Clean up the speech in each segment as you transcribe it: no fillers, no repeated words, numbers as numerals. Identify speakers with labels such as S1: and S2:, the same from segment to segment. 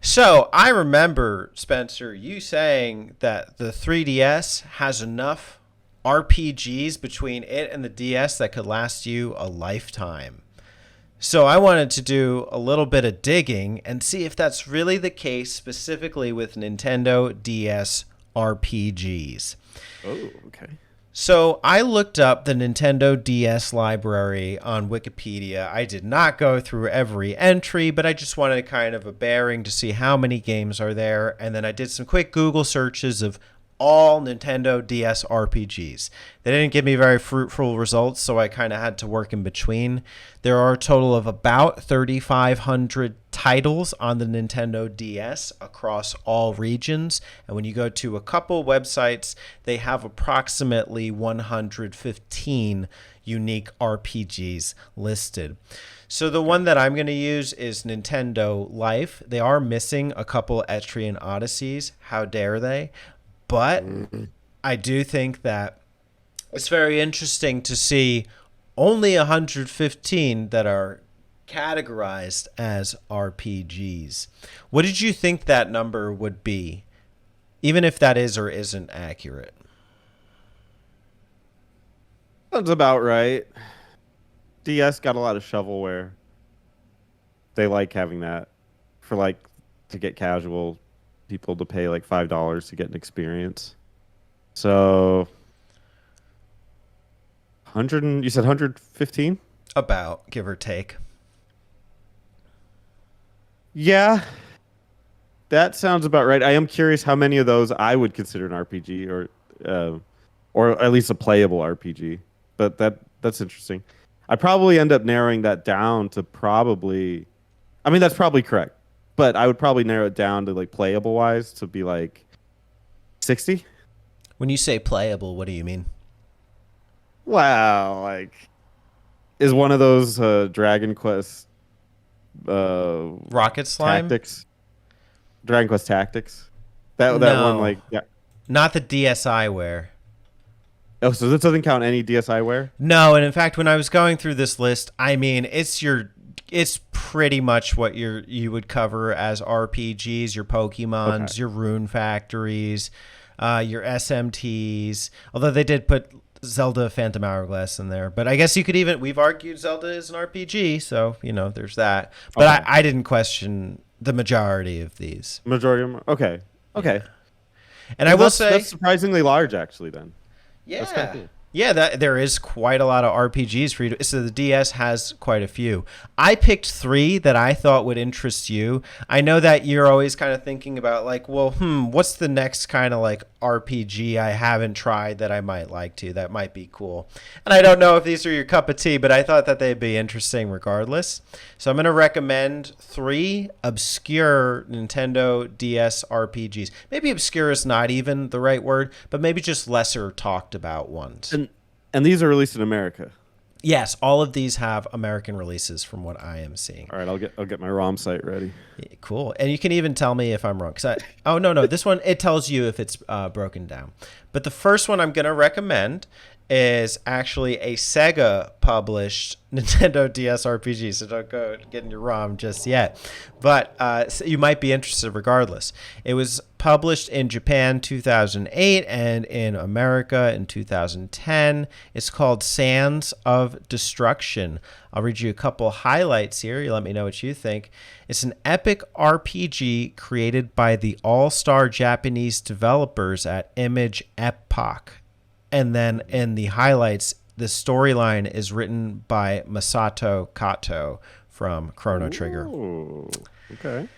S1: So I remember, Spencer, you saying that the 3DS has enough RPGs between it and the DS that could last you a lifetime. So I wanted to do a little bit of digging and see if that's really the case, specifically with Nintendo DS RPGs.
S2: Oh, okay.
S1: So I looked up the Nintendo DS library on Wikipedia. I did not go through every entry, but I just wanted kind of a bearing to see how many games are there. And then I did some quick Google searches of all Nintendo DS RPGs. They didn't give me very fruitful results, so I kind of had to work in between. There are a total of about 3,500 titles on the Nintendo DS across all regions. And when you go to a couple websites, they have approximately 115 unique RPGs listed. So the one that I'm going to use is Nintendo Life. They are missing a couple Etrian Odysseys. How dare they? But I do think that it's very interesting to see only 115 that are categorized as RPGs. What did you think that number would be, even if that is or isn't accurate?
S2: Sounds about right. DS got a lot of shovelware. They like having that for like to get casual people to pay like $5 to get an experience. So, you said 115?
S1: About, give or take.
S2: Yeah, that sounds about right. I am curious how many of those I would consider an RPG or at least a playable RPG. But that's interesting. I'd probably end up narrowing that down to probably. I mean, that's probably correct, but I would probably narrow it down to like playable wise to be like 60.
S1: When you say playable, what do you mean?
S2: Wow, like is one of those Dragon Quest
S1: Rocket Slime?
S2: tactics, Dragon Quest Tactics. That one,
S1: No,
S2: like, yeah.
S1: not the DSiWare.
S2: Oh, so this doesn't count any DSiWare?
S1: No, and in fact, when I was going through this list, I mean, it's pretty much what you would cover as RPGs, your
S2: Okay.
S1: Pokemons, your Rune Factories, your SMTs. Although they did put Zelda Phantom Hourglass in there, but I guess you could even we've argued Zelda is an RPG, so there's that. But
S2: Okay.
S1: I didn't question the majority of these.
S2: Majority of them. Okay. Okay.
S1: And I
S2: Well,
S1: will
S2: that's
S1: say,
S2: surprisingly large, actually. Then that's kind of
S1: yeah.
S2: cool.
S1: Yeah, that there is quite a lot of RPGs for you to, so the DS has quite a few. I picked 3 that I thought would interest you. I know that you're always kind of thinking about like, well, what's the next kind of like RPG I haven't tried that I might like to, that might be cool. And I don't know if these are your cup of tea, but I thought that they'd be interesting regardless. So I'm going to recommend 3 obscure Nintendo DS RPGs. Maybe obscure is not even the right word, but maybe just lesser talked about ones.
S2: And these are released in America.
S1: Yes, all of these have American releases from what I am seeing.
S2: All right, I'll get my ROM site ready.
S1: Yeah, cool. And you can even tell me if I'm wrong. Oh, no, this one, it tells you if it's broken down. But the first one I'm going to recommend is actually a Sega published Nintendo DS RPG. So don't go getting your ROM just yet. But so you might be interested regardless. It was published in Japan 2008 and in America in 2010. It's called Sands of Destruction. I'll read you a couple highlights here. You let me know what you think. It's an epic RPG created by the all-star Japanese developers at Image Epoch. And then in the highlights, the storyline is written by Masato Kato from Chrono Trigger.
S2: Ooh, okay.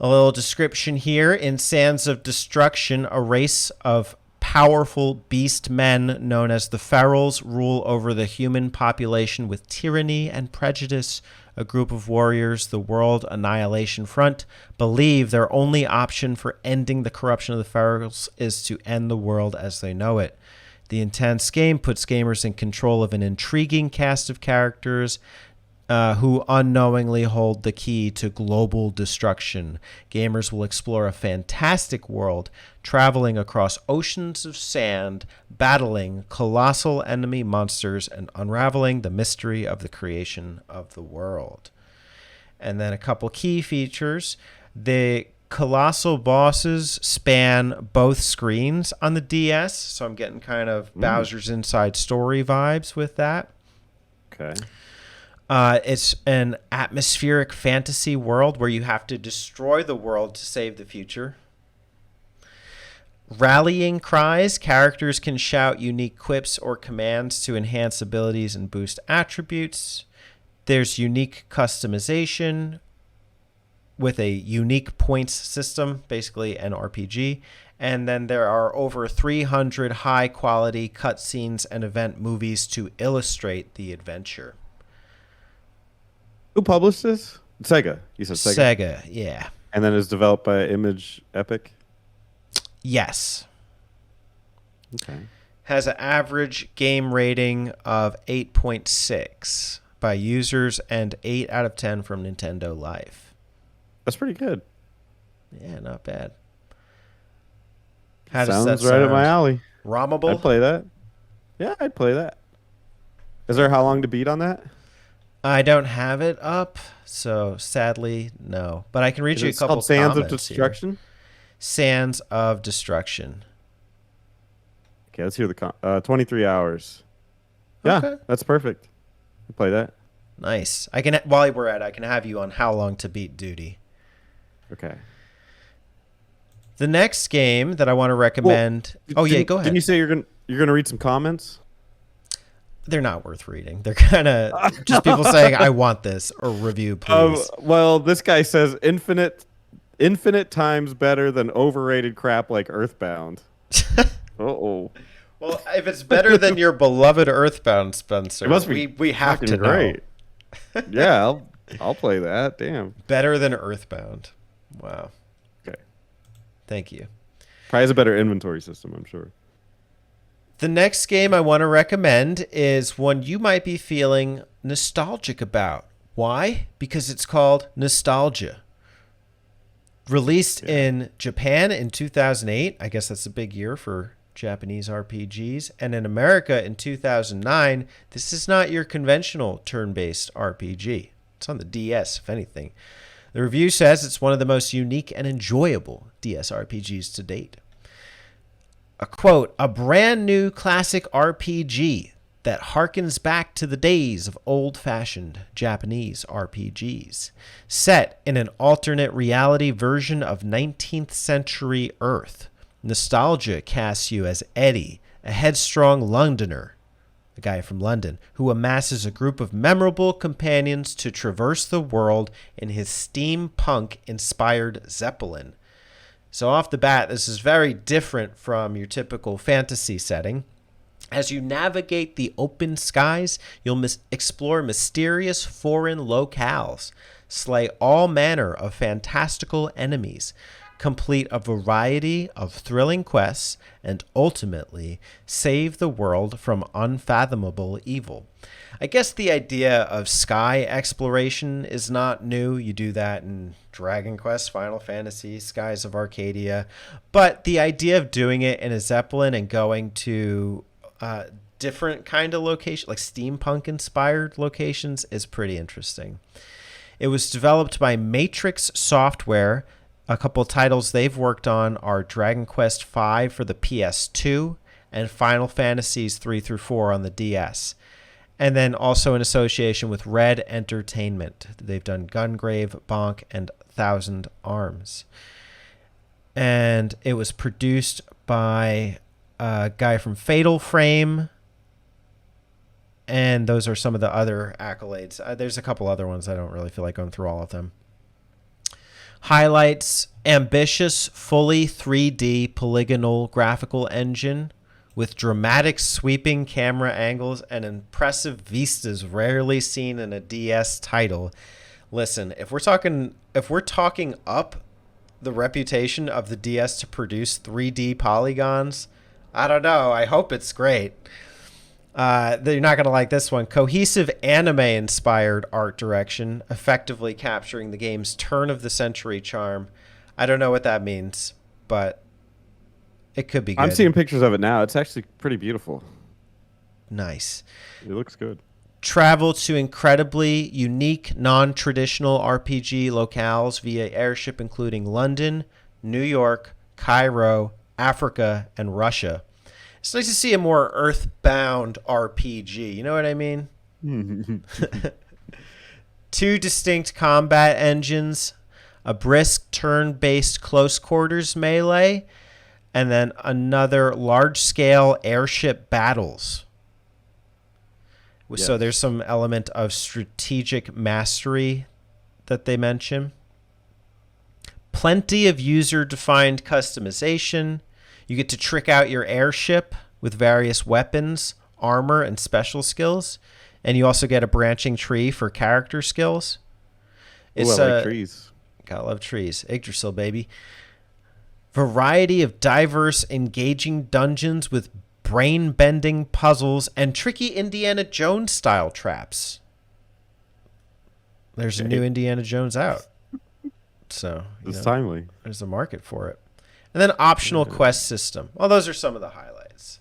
S1: A little description here. In Sands of Destruction, a race of powerful beast men known as the Ferals rule over the human population with tyranny and prejudice. A group of warriors, the World Annihilation Front, believe their only option for ending the corruption of the Ferals is to end the world as they know it. The intense game puts gamers in control of an intriguing cast of characters who unknowingly hold the key to global destruction. Gamers will explore a fantastic world, traveling across oceans of sand, battling colossal enemy monsters, and unraveling the mystery of the creation of the world. And then a couple key features. The colossal bosses span both screens on the DS, so I'm getting kind of Bowser's Inside Story vibes with that.
S2: Okay.
S1: It's an atmospheric fantasy world where you have to destroy the world to save the future. Rallying cries. Characters can shout unique quips or commands to enhance abilities and boost attributes. There's unique customization with a unique points system, basically an RPG. And then there are over 300 high-quality cutscenes and event movies to illustrate the adventure.
S2: Who published this? Sega. You said Sega.
S1: Sega, yeah.
S2: And then it's developed by Image Epic.
S1: Yes.
S2: Okay.
S1: Has an average game rating of 8.6 by users and 8 out of 10 from Nintendo Life.
S2: That's pretty good.
S1: Yeah, not bad. How does
S2: Sounds
S1: that
S2: right
S1: sound?
S2: up my alley.
S1: ROMable?
S2: I'd play that. Yeah, I'd play that. Is there how long to beat on that?
S1: I don't have it up, so sadly, no. But I can read you a couple
S2: called Sands of
S1: comments
S2: Destruction?
S1: here. Sands of Destruction.
S2: Okay, let's hear the 23 hours. Yeah,
S1: Okay.
S2: that's perfect. I'd play that.
S1: Nice. I can while we're at it, I can have you on how long to beat duty.
S2: Okay.
S1: The next game that I want to recommend. Go ahead.
S2: Didn't you say you're gonna read some comments?
S1: They're not worth reading. They're kind of just people saying, "I want this" or "Review, please."
S2: Well, this guy says infinite times better than overrated crap like Earthbound. Uh-oh.
S1: Well, if it's better than your beloved Earthbound, Spencer,
S2: It must be
S1: we have to
S2: great.
S1: know.
S2: Yeah, I'll play that. Damn.
S1: Better than Earthbound. Wow.
S2: Okay.
S1: Thank you.
S2: Probably has a better inventory system, I'm sure.
S1: The next game I want to recommend is one you might be feeling nostalgic about. Why? Because it's called Nostalgia. Released in Japan in 2008. I guess that's a big year for Japanese RPGs. And in America in 2009. This is not your conventional turn-based RPG. It's on the DS, if anything. The review says it's one of the most unique and enjoyable DS RPGs to date. A quote, a brand new classic RPG that harkens back to the days of old-fashioned Japanese RPGs, set in an alternate reality version of 19th century Earth. Nostalgia casts you as Eddie, a headstrong Londoner, a guy from London, who amasses a group of memorable companions to traverse the world in his steampunk-inspired Zeppelin. So off the bat, this is very different from your typical fantasy setting. As you navigate the open skies, you'll explore mysterious foreign locales, slay all manner of fantastical enemies, complete a variety of thrilling quests, and ultimately save the world from unfathomable evil. I guess the idea of sky exploration is not new. You do that in Dragon Quest, Final Fantasy, Skies of Arcadia. But the idea of doing it in a Zeppelin and going to different kind of location, like steampunk-inspired locations, is pretty interesting. It was developed by Matrix Software. A couple titles they've worked on are Dragon Quest V for the PS2 and Final Fantasies 3 through 4 on the DS. And then also in association with Red Entertainment. They've done Gungrave, Bonk, and Thousand Arms. And it was produced by a guy from Fatal Frame. And those are some of the other accolades. There's a couple other ones. I don't really feel like going through all of them. Highlights: ambitious, fully 3D polygonal graphical engine with dramatic sweeping camera angles and impressive vistas rarely seen in a DS title. Listen, if we're talking up the reputation of the DS to produce 3D polygons, I don't know. I hope it's great. You're not going to like this one. Cohesive anime-inspired art direction, effectively capturing the game's turn-of-the-century charm. I don't know what that means, but it could be good.
S2: I'm seeing pictures of it now. It's actually pretty beautiful.
S1: Nice.
S2: It looks good.
S1: Travel to incredibly unique, non-traditional RPG locales via airship, including London, New York, Cairo, Africa, and Russia. It's nice to see a more earthbound RPG. You know what I mean? 2 distinct combat engines, a brisk turn-based close quarters melee, and then another large-scale airship battles. Yes. So there's some element of strategic mastery that they mention. Plenty of user-defined customization. You get to trick out your airship with various weapons, armor, and special skills. And you also get a branching tree for character skills.
S2: It's, I like trees.
S1: Gotta love trees. Yggdrasil, baby. Variety of diverse, engaging dungeons with brain-bending puzzles and tricky Indiana Jones style traps. There's a new Indiana Jones out. So
S2: it's timely.
S1: There's a market for it. And then optional quest system. Well, those are some of the highlights.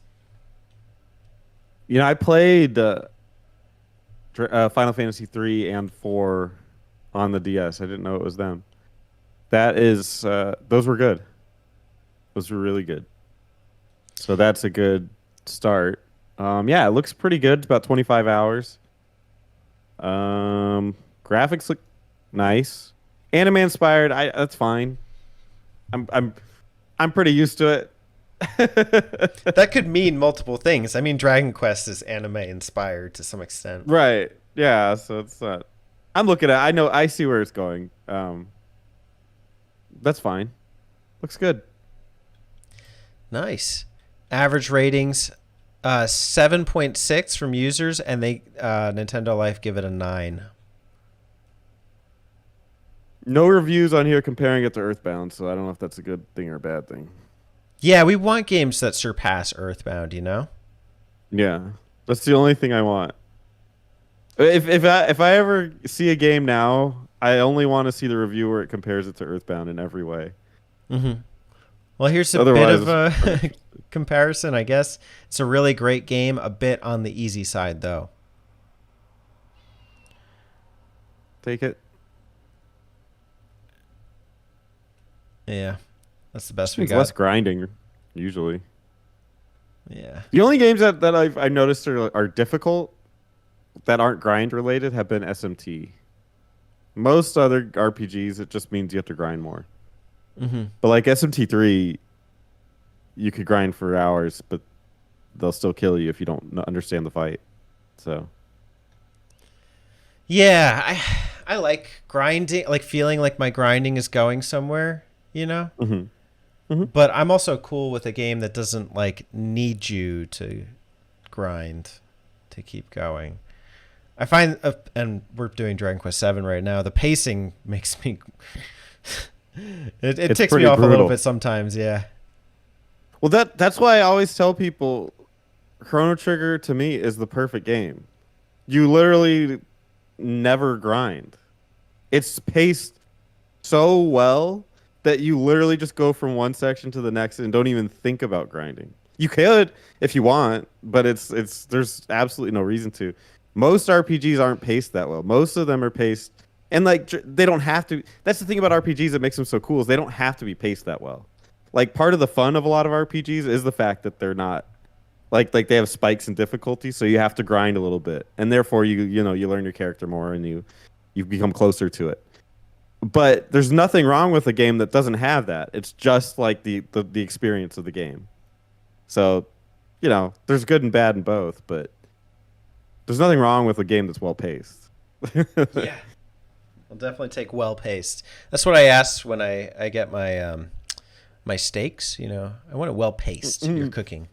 S2: You know, I played Final Fantasy 3 and 4 on the DS. I didn't know it was them. That is, those were good. Those were really good. So that's a good start. Yeah, it looks pretty good. It's about 25 hours. Graphics look nice. Anime inspired. That's fine. I'm pretty used to it.
S1: That could mean multiple things. I mean, Dragon Quest is anime inspired to some extent.
S2: Right. Yeah. So it's not. I'm looking at. I see where it's going. That's fine. Looks good.
S1: Nice. Average ratings, 7.6 from users, and they Nintendo Life give it a 9.
S2: No reviews on here comparing it to Earthbound, so I don't know if that's a good thing or a bad thing.
S1: Yeah, we want games that surpass Earthbound, you know?
S2: Yeah. That's the only thing I want. If I ever see a game now, I only want to see the review where it compares it to Earthbound in every way.
S1: Mm-hmm. Well, here's a bit of a comparison, I guess. It's a really great game, a bit on the easy side, though.
S2: Take it.
S1: Yeah, that's the best we got.
S2: It's less grinding, usually.
S1: Yeah.
S2: The only games that I noticed are difficult that aren't grind related have been SMT. Most other RPGs, it just means you have to grind more.
S1: Mm-hmm.
S2: But like SMT3, you could grind for hours, but they'll still kill you if you don't understand the fight. So.
S1: Yeah, I like grinding, like feeling like my grinding is going somewhere, you know?
S2: Mm-hmm. Mm-hmm.
S1: But I'm also cool with a game that doesn't like need you to grind to keep going. I find, and we're doing Dragon Quest VII right now, the pacing makes me... it ticks me off brutal. A little bit sometimes, yeah.
S2: Well, that's why I always tell people Chrono Trigger, to me, is the perfect game. You literally never grind. It's paced so well that you literally just go from one section to the next and don't even think about grinding. You could if you want, but there's absolutely no reason to. Most RPGs aren't paced that well. Most of them are paced, and like they don't have to. That's the thing about RPGs that makes them so cool is they don't have to be paced that well. Like part of the fun of a lot of RPGs is the fact that they're not like they have spikes in difficulty, so you have to grind a little bit, and therefore you learn your character more and you become closer to it. But there's nothing wrong with a game that doesn't have that. It's just like the experience of the game. So, there's good and bad in both, but there's nothing wrong with a game that's well paced.
S1: Yeah, I'll definitely take well paced. That's what I ask when I get my my steaks. I want it well paced. You're cooking.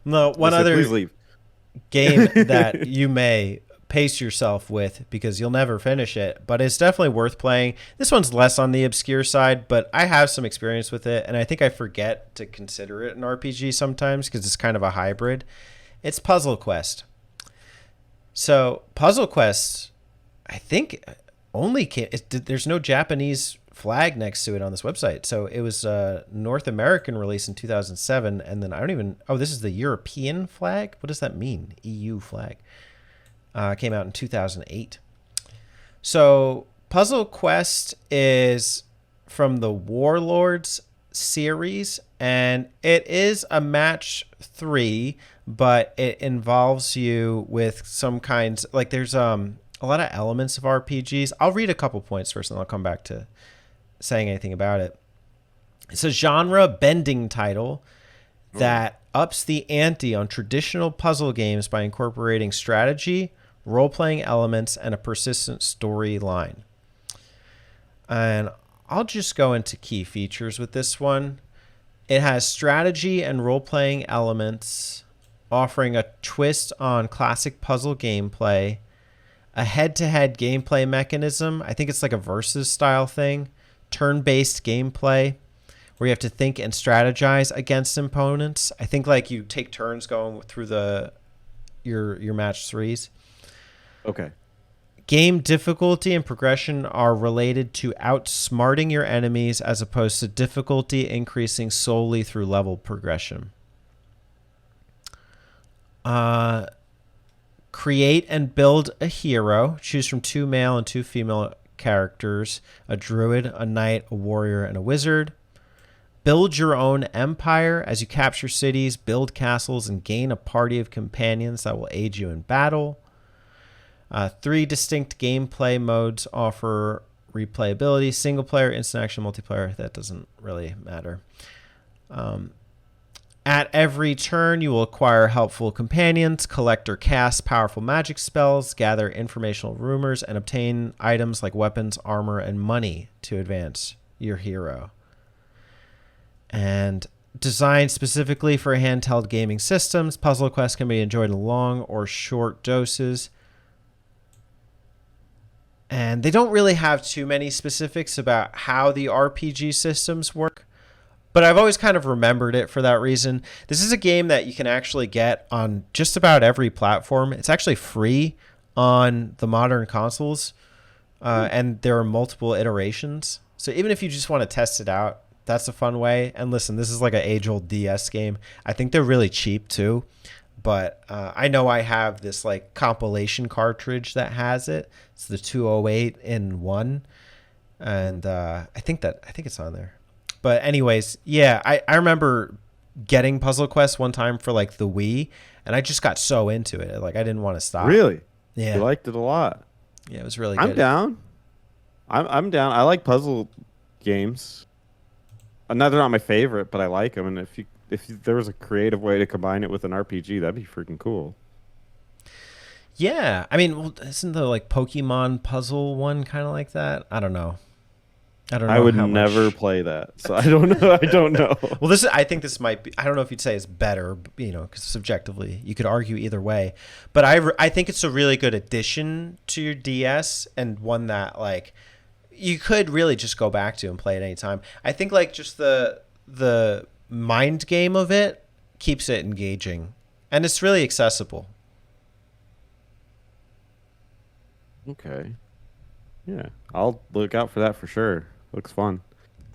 S1: No, one other game that you may pace yourself with because you'll never finish it, but it's definitely worth playing. This one's less on the obscure side, but I have some experience with it, and I think I forget to consider it an RPG sometimes because it's kind of a hybrid. It's Puzzle Quest. So Puzzle Quest, I think only came. There's no Japanese flag next to it on this website, so it was a North American release in 2007, and then I don't even. Oh, this is the European flag. What does that mean? EU flag. Came out in 2008. So Puzzle Quest is from the Warlords series, and it is a match 3, but it involves you with some kinds, like there's a lot of elements of RPGs. I'll read a couple points first and I'll come back to saying anything about it. It's a genre bending title that ups the ante on traditional puzzle games by incorporating strategy, role-playing elements, and a persistent storyline. And I'll just go into key features with this one. It has strategy and role-playing elements, offering a twist on classic puzzle gameplay, a head-to-head gameplay mechanism. I think it's like a versus style thing. Turn-based gameplay where you have to think and strategize against opponents. I think like you take turns going through your match 3s.
S2: Okay.
S1: Game difficulty and progression are related to outsmarting your enemies as opposed to difficulty increasing solely through level progression. Create and build a hero. Choose from 2 male and 2 female characters, a druid, a knight, a warrior, and a wizard. Build your own empire as you capture cities, build castles, and gain a party of companions that will aid you in battle. 3 distinct gameplay modes offer replayability: single player, instant action, multiplayer. That doesn't really matter. At every turn, you will acquire helpful companions, collect or cast powerful magic spells, gather informational rumors, and obtain items like weapons, armor, and money to advance your hero. And designed specifically for handheld gaming systems, Puzzle Quest can be enjoyed in long or short doses. And they don't really have too many specifics about how the RPG systems work, but I've always kind of remembered it for that reason. This is a game that you can actually get on just about every platform. It's actually free on the modern consoles, and there are multiple iterations. So even if you just want to test it out, that's a fun way. And listen, this is like an age-old DS game. I think they're really cheap too. But I know I have this like compilation cartridge that has it. It's the 208 in 1, and I think it's on there. But anyways, yeah, I remember getting Puzzle Quest one time for like the Wii, and I just got so into it, like I didn't want to stop.
S2: Really?
S1: Yeah,
S2: you liked it a lot.
S1: Yeah, it was really good.
S2: I'm down. I'm down. I like puzzle games. They're not my favorite, but I like them. And if there was a creative way to combine it with an RPG, that'd be freaking cool.
S1: Yeah, I mean, well, isn't the like Pokemon puzzle one kind of like that? I don't know.
S2: I would never play that, so I don't know. I don't know.
S1: Well, I think this might be. I don't know if you'd say it's better, because subjectively you could argue either way. But I think it's a really good addition to your DS, and one that like you could really just go back to and play at any time. I think like just the mind game of it keeps it engaging, and it's really accessible.
S2: Okay. Yeah, I'll look out for that for sure. Looks fun.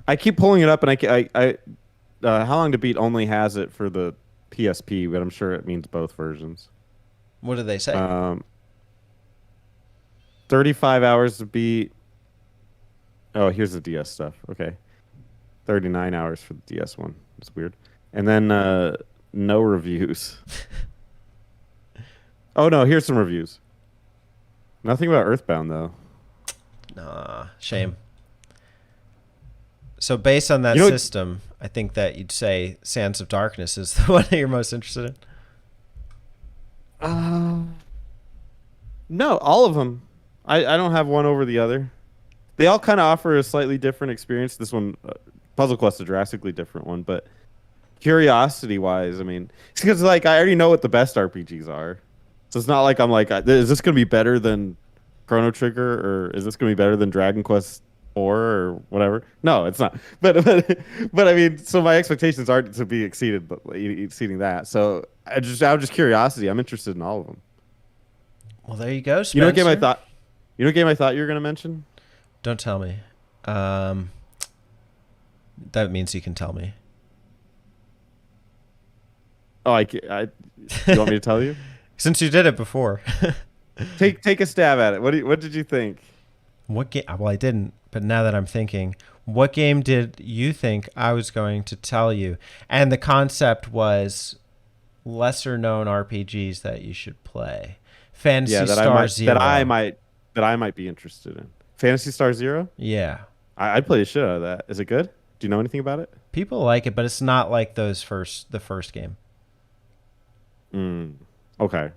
S2: I keep pulling it up, and How Long to Beat only has it for the PSP, but I'm sure it means both versions.
S1: What do they say?
S2: 35 hours to beat. Oh, here's the DS stuff. Okay. 39 hours for the DS one. It's weird. And then no reviews. Oh, no, here's some reviews. Nothing about Earthbound, though.
S1: Nah, shame. So based on that system, I think that you'd say Sands of Darkness is the one that you're most interested
S2: in. No, all of them. I don't have one over the other. They all kind of offer a slightly different experience. This one, Puzzle Quest, is a drastically different one, but curiosity-wise, I mean, it's because like I already know what the best RPGs are, so it's not like I'm like, is this going to be better than Chrono Trigger, or is this going to be better than Dragon Quest 4 or whatever? No, it's not. But I mean, so my expectations aren't to be exceeding that. So out of just curiosity, I'm interested in all of them.
S1: Well, there you go, Spencer.
S2: You know what game I thought you were going to mention?
S1: Don't tell me. Um, that means you can tell me.
S2: Oh, you want me to tell you?
S1: Since you did it before.
S2: Take a stab at it. What did you think?
S1: What game? Well, I didn't, but now that I'm thinking, what game did you think I was going to tell you? And the concept was lesser known RPGs that you should play.
S2: Yeah,
S1: Fantasy Star Zero.
S2: that I might be interested in. Fantasy Star Zero?
S1: Yeah.
S2: I'd play the shit out of that. Is it good? Do you know anything about it?
S1: People like it, but it's not like the first game.
S2: Okay.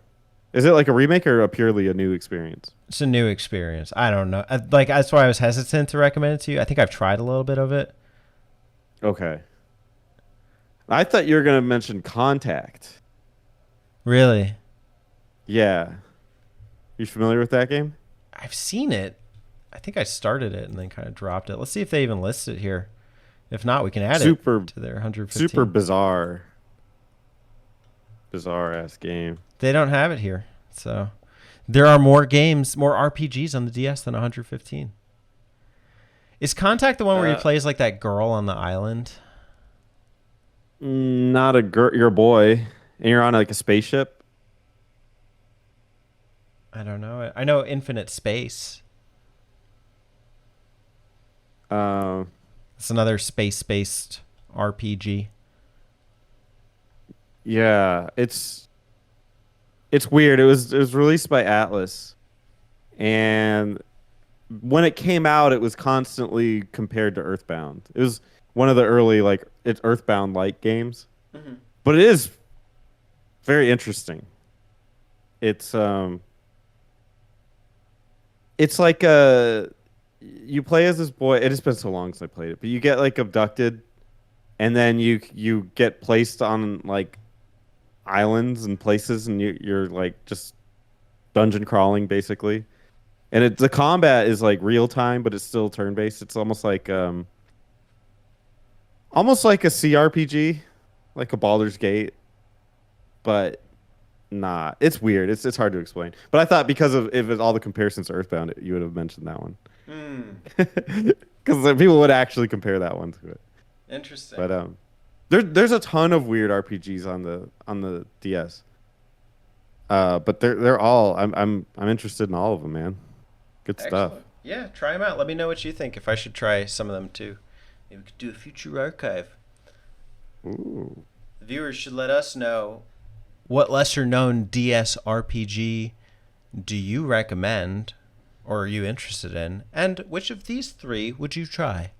S2: Is it like a remake or purely a new experience?
S1: It's a new experience. I don't know. Like that's why I was hesitant to recommend it to you. I think I've tried a little bit of it.
S2: Okay. I thought you were gonna mention Contact.
S1: Really?
S2: Yeah. You familiar with that game?
S1: I've seen it. I think I started it and then kind of dropped it. Let's see if they even list it here. If not, we can add it to their 115.
S2: Super bizarre. Bizarre ass game.
S1: They don't have it here. So there are more games, more RPGs on the DS than 115. Is Contact the one where he plays like that girl on the island?
S2: Not a girl. You're a boy, and you're on like a spaceship.
S1: I don't know. I know Infinite Space. It's another space-based RPG.
S2: Yeah, it's weird. It was released by Atlas, and when it came out, it was constantly compared to Earthbound. It was one of the early like it's Earthbound-like games, but it is very interesting. It's like you play as this boy. It has been so long since I played it, but you get like abducted, and then you get placed on like islands and places, and you're like just dungeon crawling basically. And the combat is like real time, but it's still turn based. It's almost like a CRPG, like a Baldur's Gate, but not. It's weird. It's hard to explain. But I thought because of if all the comparisons to Earthbound, you would have mentioned that one. Because people would actually compare that one to it.
S1: Interesting.
S2: But there's a ton of weird RPGs on the DS. But they're all I'm interested in all of them, man. Good
S1: Excellent.
S2: stuff.
S1: Yeah, try them out. Let me know what you think. If I should try some of them too, maybe we could do a future archive.
S2: Ooh.
S1: The viewers should let us know what lesser known DS RPG do you recommend or are you interested in, and which of these three would you try?